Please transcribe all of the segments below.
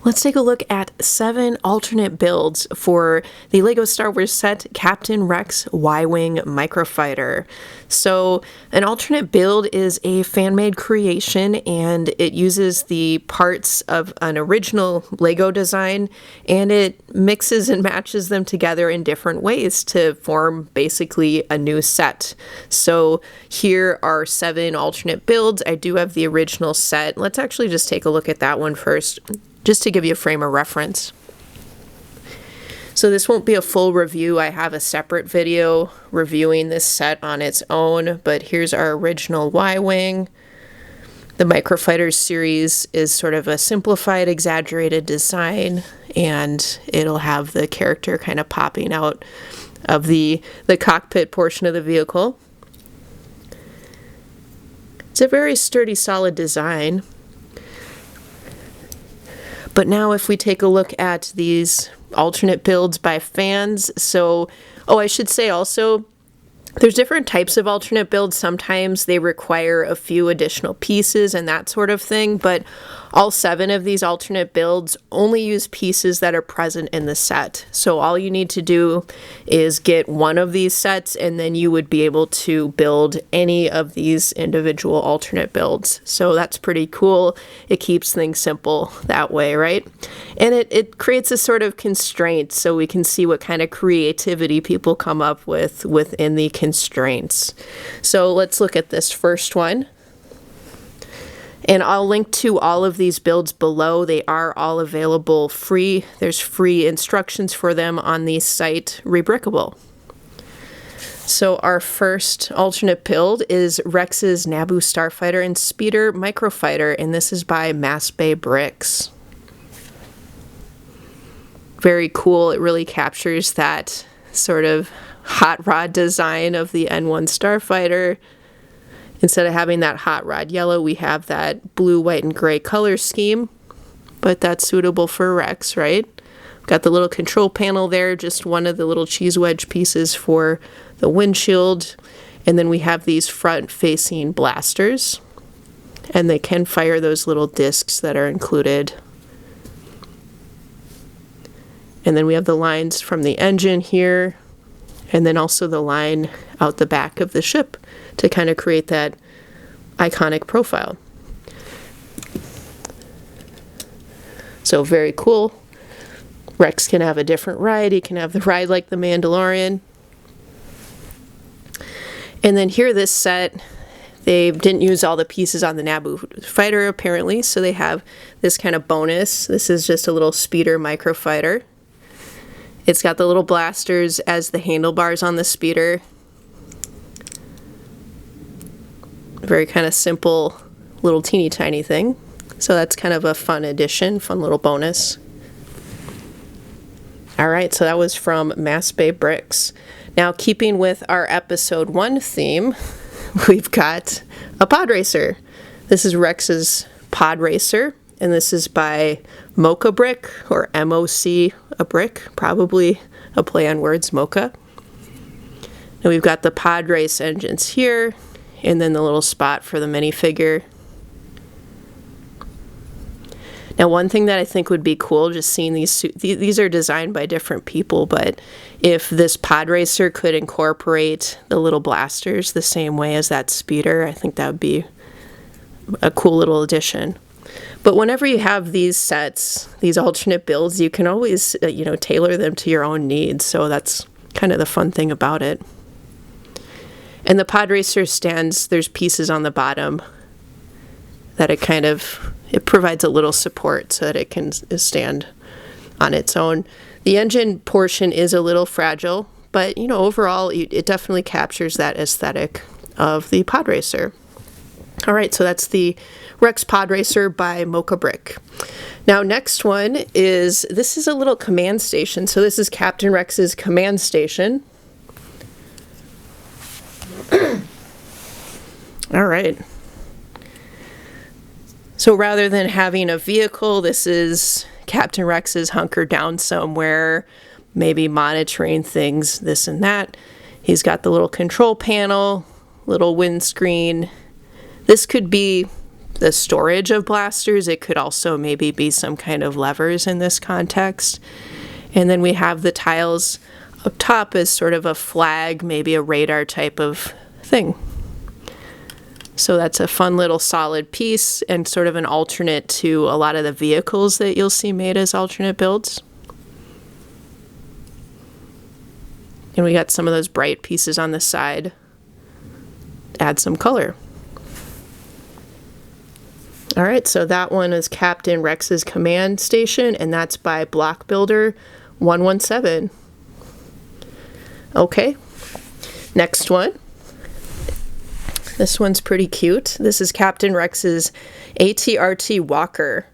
Let's take a look at 7 alternate builds for the LEGO Star Wars set Captain Rex Y-Wing Microfighter. So an alternate build is a fan-made creation, and it uses the parts of an original LEGO design, and it mixes and matches them together in different ways to form basically a new set. So here are 7 alternate builds. I do have the original set. Let's actually just take a look at that one first, just to give you a frame of reference. So this won't be a full review. I have a separate video reviewing this set on its own, but here's our original Y-Wing. The Microfighter series is sort of a simplified, exaggerated design, and it'll have the character kind of popping out of the cockpit portion of the vehicle. It's a very sturdy, solid design. But now if we take a look at these alternate builds by fans, so, I should say also, there's different types of alternate builds. Sometimes they require a few additional pieces and that sort of thing, but all 7 of these alternate builds only use pieces that are present in the set. So all you need to do is get one of these sets, and then you would be able to build any of these individual alternate builds. So that's pretty cool. It keeps things simple that way, right? And it creates a sort of constraint, so we can see what kind of creativity people come up with within the constraints. So let's look at this first one. And I'll link to all of these builds below. They are all available free. There's free instructions for them on the site Rebrickable. So our first alternate build is Rex's Naboo Starfighter and Speeder Microfighter, and this is by MassBayBricks. Very cool. It really captures that sort of hot rod design of the N1 Starfighter. Instead of having that hot rod yellow, we have that blue, white, and gray color scheme, but that's suitable for Rex, right? Got the little control panel there, just one of the little cheese wedge pieces for the windshield, and then we have these front-facing blasters, and they can fire those little discs that are included. And then we have the lines from the engine here, and then also the line out the back of the ship to kind of create that iconic profile. So very cool. Rex can have a different ride. He can have the ride like the Mandalorian. And then here, this set, they didn't use all the pieces on the Naboo fighter apparently, so they have this kind of bonus. This is just a little speeder microfighter. It's got the little blasters as the handlebars on the speeder. Very kind of simple little teeny tiny thing. So that's kind of a fun addition, fun little bonus. Alright, so that was from MassBayBricks. Now, keeping with our episode 1 theme, we've got a Podracer. This is Rex's Podracer, and this is by MOCaBrick, or MOCaBrick, probably a play on words, Mocha. And we've got the pod race engines here, and then the little spot for the minifigure. Now, one thing that I think would be cool, just seeing these are designed by different people, but if this Podracer could incorporate the little blasters the same way as that speeder, I think that would be a cool little addition. But whenever you have these sets, these alternate builds, you can always, tailor them to your own needs. So that's kind of the fun thing about it. And the Podracer stands, there's pieces on the bottom that it provides a little support so that it can stand on its own. The engine portion is a little fragile, but, overall, it definitely captures that aesthetic of the Podracer. All right, so that's the Rex Podracer by MOCaBrick. Now, next one this is a little command station. So this is Captain Rex's command station. All right. So rather than having a vehicle, this is Captain Rex's hunkered down somewhere, maybe monitoring things, this and that. He's got the little control panel, little windscreen. This could be the storage of blasters. It could also maybe be some kind of levers in this context. And then we have the tiles up top as sort of a flag, maybe a radar type of thing. So that's a fun little solid piece and sort of an alternate to a lot of the vehicles that you'll see made as alternate builds. And we got some of those bright pieces on the side. Add some color. All right, so that one is Captain Rex's command station, and that's by Block Builder 117. Okay, next one. This one's pretty cute. This is Captain Rex's ATRT walker.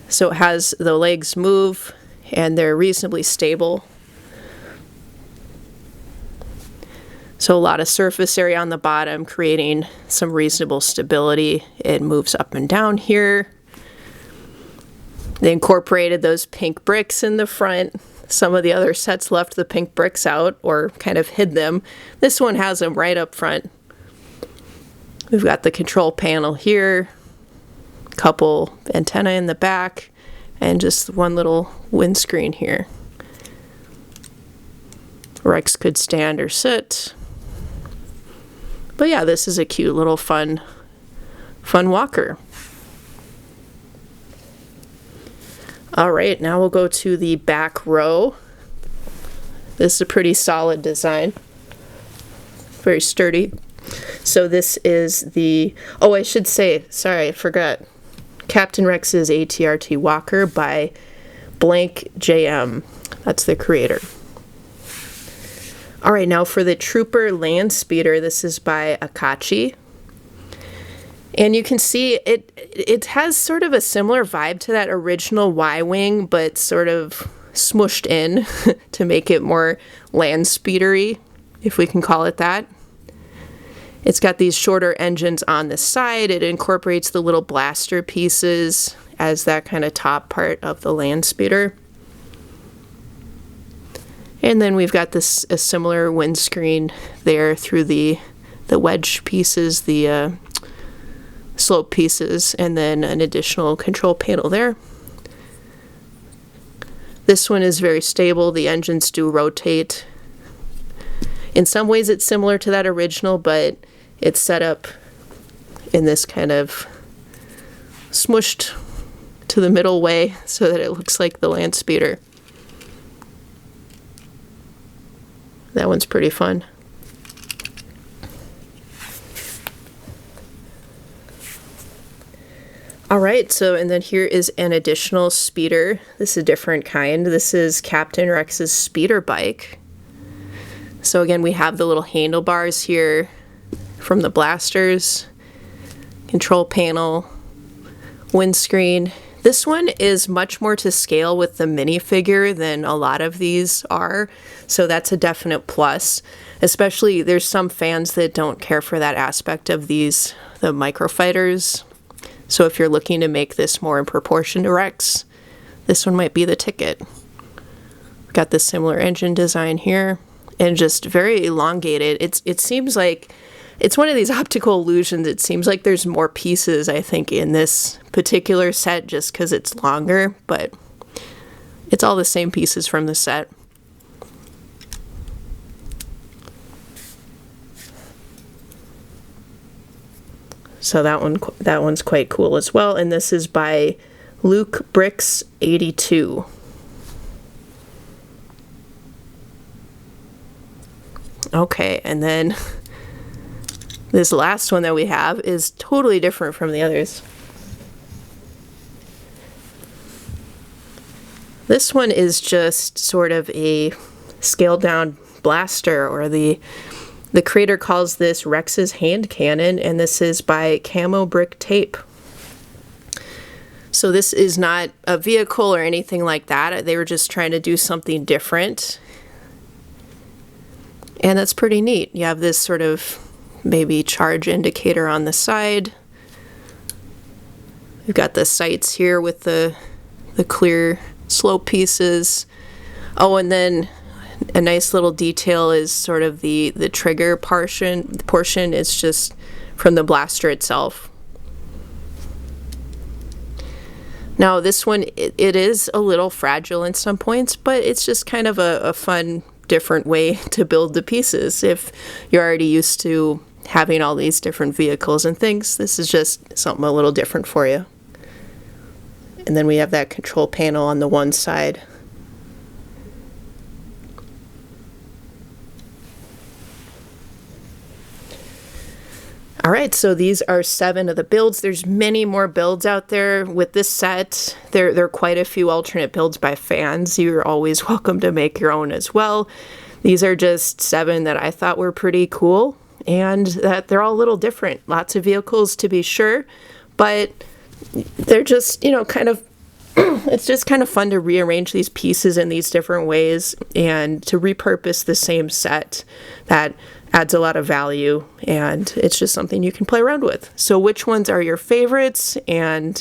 So it has the legs move, and they're reasonably stable. So a lot of surface area on the bottom, creating some reasonable stability. It moves up and down here. They incorporated those pink bricks in the front. Some of the other sets left the pink bricks out or kind of hid them. This one has them right up front. We've got the control panel here, couple antenna in the back, and just one little windscreen here. Rex could stand or sit. But yeah, this is a cute little fun walker. All right, now we'll go to the back row. This is a pretty solid design. Very sturdy. So this is the, oh, I should say, sorry, I forgot. Captain Rex's ATRT walker by blanckjm. That's the creator. All right, now for the Trooper Landspeeder, this is by Akachi. And you can see it has sort of a similar vibe to that original Y-Wing, but sort of smooshed in to make it more Landspeeder-y, if we can call it that. It's got these shorter engines on the side. It incorporates the little blaster pieces as that kind of top part of the Landspeeder. And then we've got this a similar windscreen there through the wedge pieces, the slope pieces, and then an additional control panel there. This one is very stable. The engines do rotate. In some ways it's similar to that original, but it's set up in this kind of smushed to the middle way so that it looks like the Landspeeder. That one's pretty fun. All right, so and then here is an additional speeder. This is a different kind. This is Captain Rex's speeder bike. So again, we have the little handlebars here from the blasters, control panel, windscreen. This one is much more to scale with the minifigure than a lot of these are, so that's a definite plus. Especially, there's some fans that don't care for that aspect of these, the Microfighters. So if you're looking to make this more in proportion to Rex, this one might be the ticket. Got this similar engine design here, and just very elongated. It seems like it's one of these optical illusions. It seems like there's more pieces, I think, in this particular set just because it's longer, but it's all the same pieces from the set. So that one's quite cool as well, and this is by MOCaBrick 82. Okay, and then this last one that we have is totally different from the others. This one is just sort of a scaled down blaster, or the creator calls this Rex's hand cannon, and this is by Camobricktape. So this is not a vehicle or anything like that. They were just trying to do something different. And that's pretty neat. You have this sort of maybe charge indicator on the side. We've got the sights here with the clear slope pieces. Oh, and then a nice little detail is sort of the trigger portion. It's just from the blaster itself. Now this one, it is a little fragile in some points, but it's just kind of a fun, different way to build the pieces. If you're already used to having all these different vehicles and things, this is just something a little different for you. And then we have that control panel on the one side. All right, so these are 7 of the builds. There's many more builds out there with this set. There are quite a few alternate builds by fans. You're always welcome to make your own as well. These are just 7 that I thought were pretty cool, and that they're all a little different. Lots of vehicles to be sure, but they're just, you know, kind of, it's just kind of fun to rearrange these pieces in these different ways and to repurpose the same set. That adds a lot of value, and it's just something you can play around with. So which ones are your favorites, and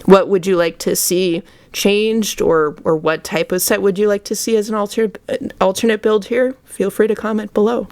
what would you like to see changed, or what type of set would you like to see as an alternate build here? Feel free to comment below.